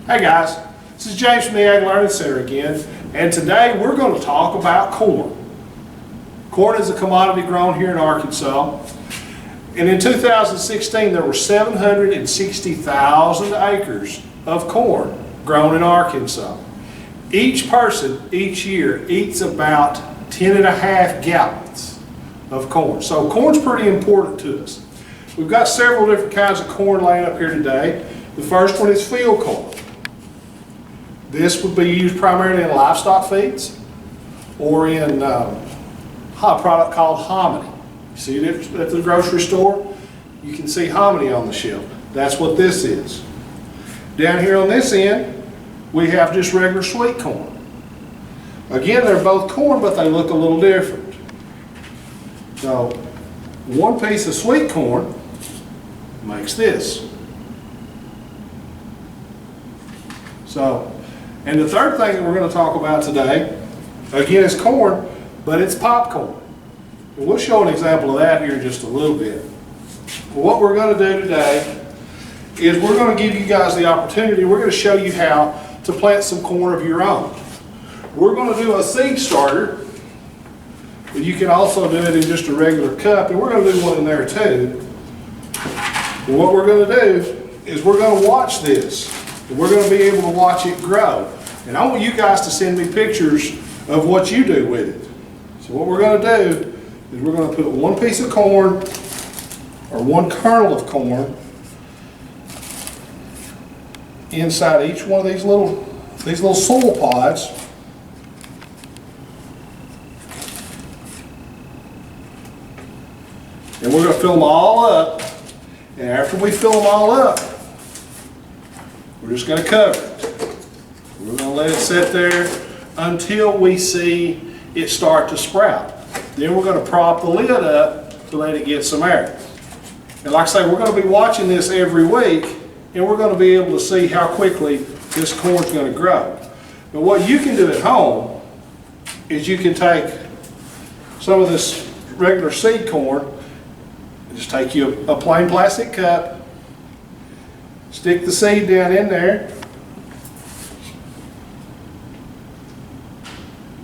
Hey guys, this is James from the Ag Learning Center again, and today we're going to talk about corn. Corn is a commodity grown here in Arkansas, and in 2016 there were 760,000 acres of corn grown in Arkansas. Each person each year eats about 10.5 gallons of corn, so corn's pretty important to us. We've got several different kinds of corn laying up here today. The first one is field corn. This would be used primarily in livestock feeds or in a product called hominy. You see it at the grocery store? You can see hominy on the shelf. That's what this is. Down here on this end, we have just regular sweet corn. Again, they're both corn, but they look a little different. So, one piece of sweet corn makes this. So, and the third thing that we're going to talk about today, again, is corn, but it's popcorn. And we'll show an example of that here in just a little bit. Well, what we're going to do today is we're going to give you guys the opportunity, we're going to show you how to plant some corn of your own. We're going to do a seed starter, but you can also do it in just a regular cup, and we're going to do one in there too. And what we're going to do is we're going to watch this. We're going to be able to watch it grow. And I want you guys to send me pictures of what you do with it. So what we're going to do is we're going to put one piece of corn or one kernel of corn inside each one of these little soil pods. And we're going to fill them all up. And after we fill them all up, we're just going to cover it. We're going to let it sit there until we see it start to sprout. Then we're going to prop the lid up to let it get some air. And like I say, we're going to be watching this every week, and we're going to be able to see how quickly this corn's going to grow. But what you can do at home is you can take some of this regular seed corn, and just take you a plain plastic cup, stick the seed down in there,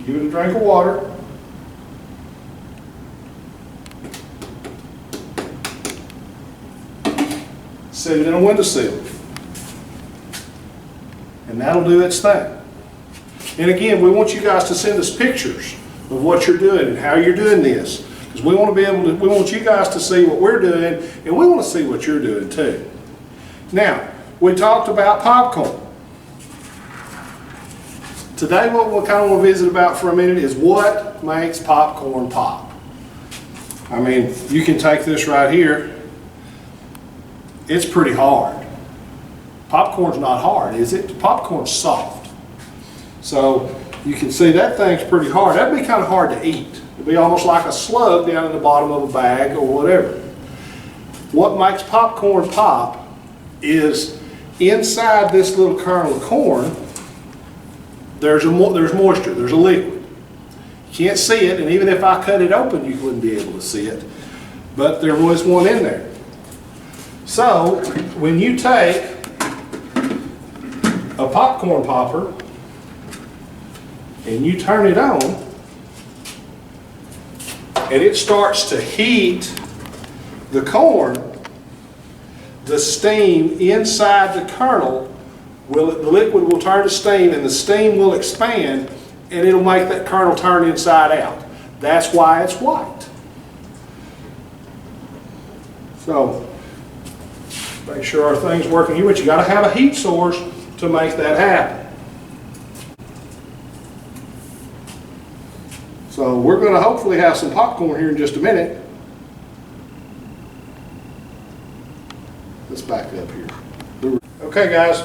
give it a drink of water, set it in a windowsill, and that'll do its thing. And again, we want you guys to send us pictures of what you're doing and how you're doing this, because we want you guys to see what we're doing, and we want to see what you're doing too. Now, we talked about popcorn. Today what we'll kind of want to visit about for a minute is what makes popcorn pop. I mean, you can take this right here. It's pretty hard. Popcorn's not hard, is it? Popcorn's soft. So you can see that thing's pretty hard. That'd be kind of hard to eat. It'd be almost like a slug down in the bottom of a bag or whatever. What makes popcorn pop is inside this little kernel of corn, there's moisture, there's a liquid. You can't see it, and even if I cut it open, you wouldn't be able to see it. But there was one in there. So, when you take a popcorn popper and you turn it on, and it starts to heat the corn, the steam inside the kernel, the liquid will turn to steam, and the steam will expand, and it'll make that kernel turn inside out. That's why it's white. So, make sure our thing's working here, but you got to have a heat source to make that happen. So we're going to hopefully have some popcorn here in just a minute. Let's back up here. Okay guys,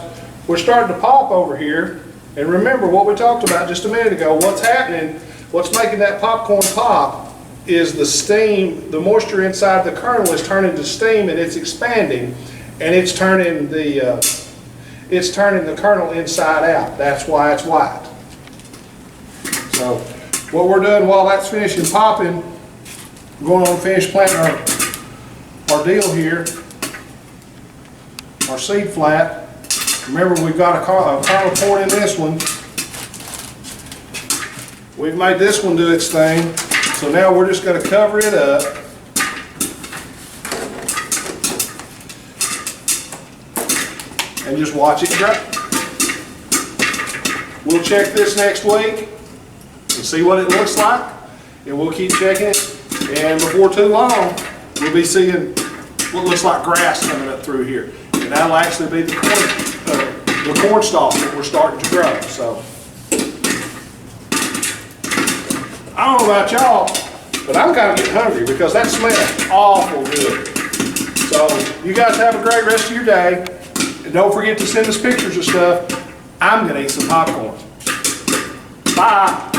we're starting to pop over here, and remember what we talked about just a minute ago. What's happening, what's making that popcorn pop is the steam, the moisture inside the kernel is turning to steam, and it's expanding, and it's turning the kernel inside out. That's why it's white. So what we're doing while that's finishing popping, we're going on to finish planting our deal here, our seed flat. Remember, we've got a kernel corn in this one. We've made this one do its thing. So now we're just going to cover it up. And just watch it dry. We'll check this next week and see what it looks like. And we'll keep checking it. And before too long, we'll be seeing what looks like grass coming up through here. And that'll actually be the corn stalks that we're starting to grow. So, I don't know about y'all, but I'm kind of getting hungry because that smells awful good. So, you guys have a great rest of your day. And don't forget to send us pictures of stuff. I'm going to eat some popcorn. Bye.